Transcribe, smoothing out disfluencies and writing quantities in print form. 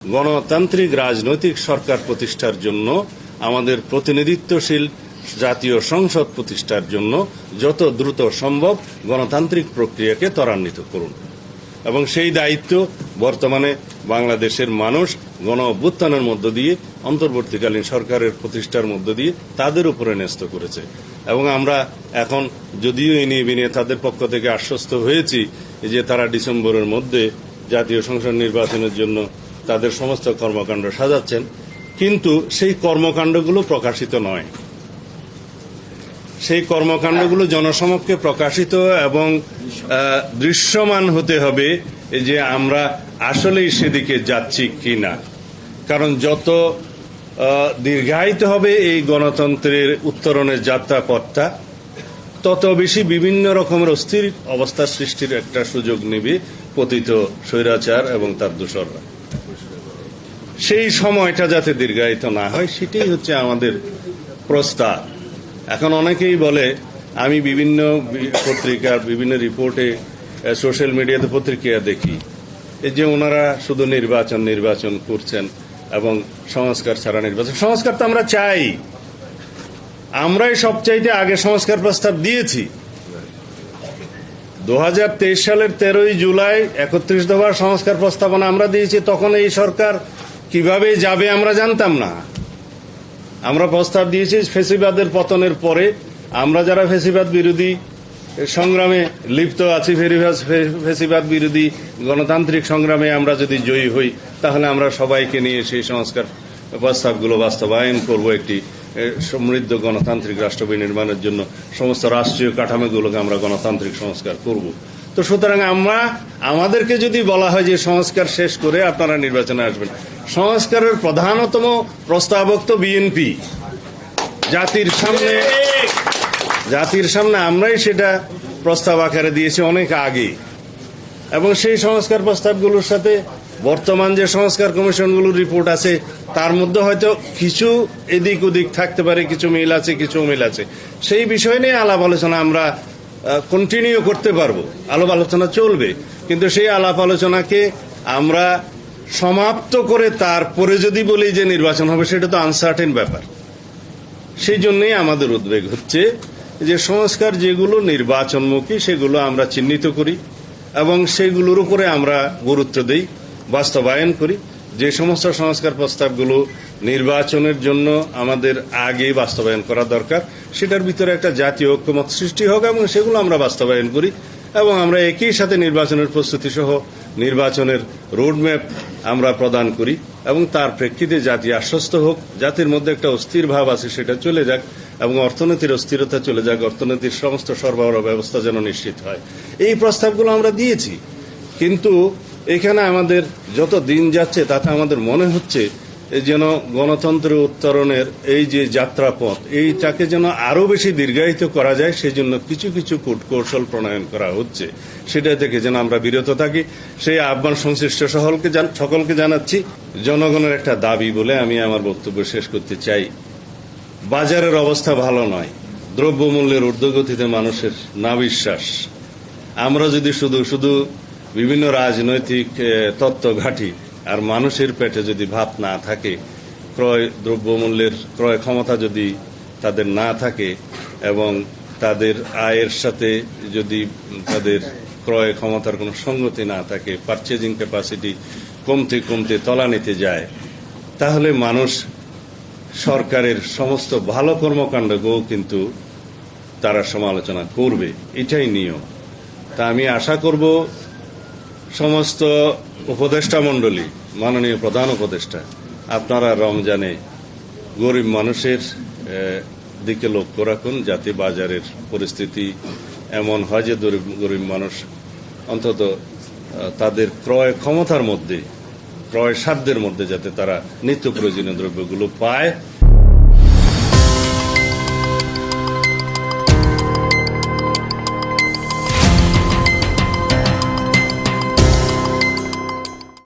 গণতান্ত্রিক রাজনৈতিক সরকার প্রতিষ্ঠার জন্য আমাদের প্রতিনিধিত্বশীল জাতীয় সংসদ প্রতিষ্ঠার জন্য যত দ্রুত সম্ভব গণতান্ত্রিক প্রক্রিয়াকে ত্বরান্বিত করুন এবং সেই দায়িত্ব বর্তমানে বাংলাদেশের মানুষ গণ অভ্যুত্থানের মধ্য দিয়ে অন্তর্বর্তীকালীন সরকারের প্রতিষ্ঠার মধ্য দিয়ে তাদের উপরে ন্যস্ত করেছে এবং আমরা এখন যদিও এ নিয়ে তাদের পক্ষ থেকে আশ্বস্ত হয়েছি যে তারা ডিসেম্বরের মধ্যে জাতীয় সংসদ নির্বাচনের জন্য তাদের সমস্ত কর্মকাণ্ড সাজাচ্ছেন, কিন্তু সেই কর্মকাণ্ডগুলো প্রকাশিত নয়। সেই কর্মকাণ্ডগুলো জনসমক্ষে প্রকাশিত এবং দৃশ্যমান হতে হবে যে আমরা আসলেই সেদিকে যাচ্ছি কিনা। কারণ যত দীর্ঘায়িত হবে এই গণতন্ত্রের উত্তরণের যাত্রাপথটা, তত বেশি বিভিন্ন রকমের অস্থির অবস্থা সৃষ্টির একটা সুযোগ নেবে পতিত স্বৈরাচার এবং তার দোসররা। সেই সময়টা যাতে দীর্ঘায়িত না হয় সেটাই হচ্ছে আমাদের প্রস্তাব। এখন অনেকেই বলে, আমি বিভিন্ন পত্রিকার বিভিন্ন রিপোর্টে সোশ্যাল মিডিয়াতে পত্রিকা দেখি যে ওনারা শুধু নির্বাচন করছেন এবং সংস্কার ছাড়া নির্বাচন। সংস্কার তো আমরা চাই, আমরাই সবচাইতে আগে সংস্কার প্রস্তাব দিয়েছি। 2023 সালের 13ই জুলাই 31 দফার সংস্কার প্রস্তাবনা আমরা দিয়েছি। তখন এই সরকার কিভাবে যাবে আমরা জানতাম না। আমরা প্রস্তাব দিয়েছি ফ্যাসিবাদের পতনের পরে আমরা যারা ফ্যাসিবাদ বিরোধী সংগ্রামে লিপ্ত আছি, ফ্যাসিবাদ বিরোধী গণতান্ত্রিক সংগ্রামে আমরা যদি জয়ী হই, তাহলে আমরা সবাইকে নিয়ে সেই সংস্কার প্রস্তাবগুলো বাস্তবায়ন করব। একটি সমৃদ্ধ গণতান্ত্রিক রাষ্ট্র বিনির্মাণের জন্য সমস্ত রাষ্ট্রীয় কাঠামোগুলোকে আমরা গণতান্ত্রিক সংস্কার করব। তো সুতরাং আমাদেরকে যদি বলা হয় যে সংস্কার শেষ করে আপনারা নির্বাচনে আসবেন, সংস্কারের প্রধানতম প্রস্তাবক তো বিএনপি। জাতির সামনে আমরাই সেটা প্রস্তাব আকারে দিয়েছি অনেক আগে, এবং সেই সংস্কার প্রস্তাবগুলোর সাথে বর্তমান যে সংস্কার কমিশনগুলোর রিপোর্ট আছে তার মধ্যে হয়তো কিছু এদিক ওদিক থাকতে পারে, কিছু মিল আছে, কিছু অমিল আছে। সেই বিষয় নিয়ে আলাপ আলোচনা আমরা কন্টিনিউ করতে পারবো, আলাপ আলোচনা চলবে, কিন্তু সেই আলাপ আলোচনাকে আমরা সমাপ্ত করে তারপরে যদি বলি যে নির্বাচন হবে, সেটা তো আনসার্টেন ব্যাপার। সেই জন্যই আমাদের উদ্বেগ হচ্ছে যে সংস্কার যেগুলো নির্বাচনমুখী সেগুলো আমরা চিহ্নিত করি এবং সেগুলোর উপরে আমরা গুরুত্ব দেই, বাস্তবায়ন করি। যে সমস্ত সংস্কার প্রস্তাবগুলো নির্বাচনের জন্য আমাদের আগে বাস্তবায়ন করা দরকার, সেটার ভিতরে একটা জাতীয় ঐক্যমত সৃষ্টি হোক এবং সেগুলো আমরা বাস্তবায়ন করি এবং আমরা একই সাথে নির্বাচনের প্রস্তুতি সহ নির্বাচনের রোডম্যাপ আমরা প্রদান করি এবং তার প্রেক্ষিতে জাতি আশ্বস্ত হোক, জাতির মধ্যে একটা অস্থির ভাব আছে সেটা চলে যাক এবং অর্থনীতির অস্থিরতা চলে যাক, অর্থনীতির সমস্ত সরবরাহ ব্যবস্থা যেন নিশ্চিত হয়। এই প্রস্তাবগুলো আমরা দিয়েছি, কিন্তু এখানে আমাদের যত দিন যাচ্ছে তাতে আমাদের মনে হচ্ছে যেন গণতন্ত্রের উত্তরণের এই যে যাত্রাপথ, এইটাকে যেন আরো বেশি দীর্ঘায়িত করা যায়, সেজন্য কিছু কিছু কৌশল প্রণয়ন করা হচ্ছে। সেটা থেকে যেন আমরা বিরত থাকি, সেই আহ্বান সংশ্লিষ্ট সকলকে জানাচ্ছি। জনগণের একটা দাবি বলে আমি আমার বক্তব্য শেষ করতে চাই। বাজারের অবস্থা ভালো নয়, দ্রব্যমূল্যের ঊর্ধ্বগতিতে মানুষের নাবিশ্বাস। আমরা যদি শুধু বিভিন্ন রাজনৈতিক তত্ত্ব ঘাঁটি আর মানুষের পেটে যদি ভাত না থাকে, দ্রব্যমূল্যের ক্রয় ক্ষমতা যদি তাদের না থাকে এবং তাদের আয়ের সাথে যদি তাদের ক্রয় ক্ষমতার কোনো সঙ্গতি না থাকে, পারচেজিং ক্যাপাসিটি কমতে তলানিতে যায়, তাহলে মানুষ সরকারের সমস্ত ভালো কর্মকাণ্ডকেও কিন্তু তারা সমালোচনা করবে। এটাই নিয়ম। তা আমি আশা করব সমস্ত উপদেষ্টা মণ্ডলী, মাননীয় প্রধান উপদেষ্টা, আপনারা রমজানে গরিব মানুষের দিকে লক্ষ্য রাখুন, যাতে বাজারের পরিস্থিতি এমন হয় যে গরিব মানুষ অন্তত তাদের ক্রয় ক্ষমতার মধ্যে, ক্রয় সাধ্যের মধ্যে যাতে তারা নিত্য প্রয়োজনীয় দ্রব্যগুলো পায়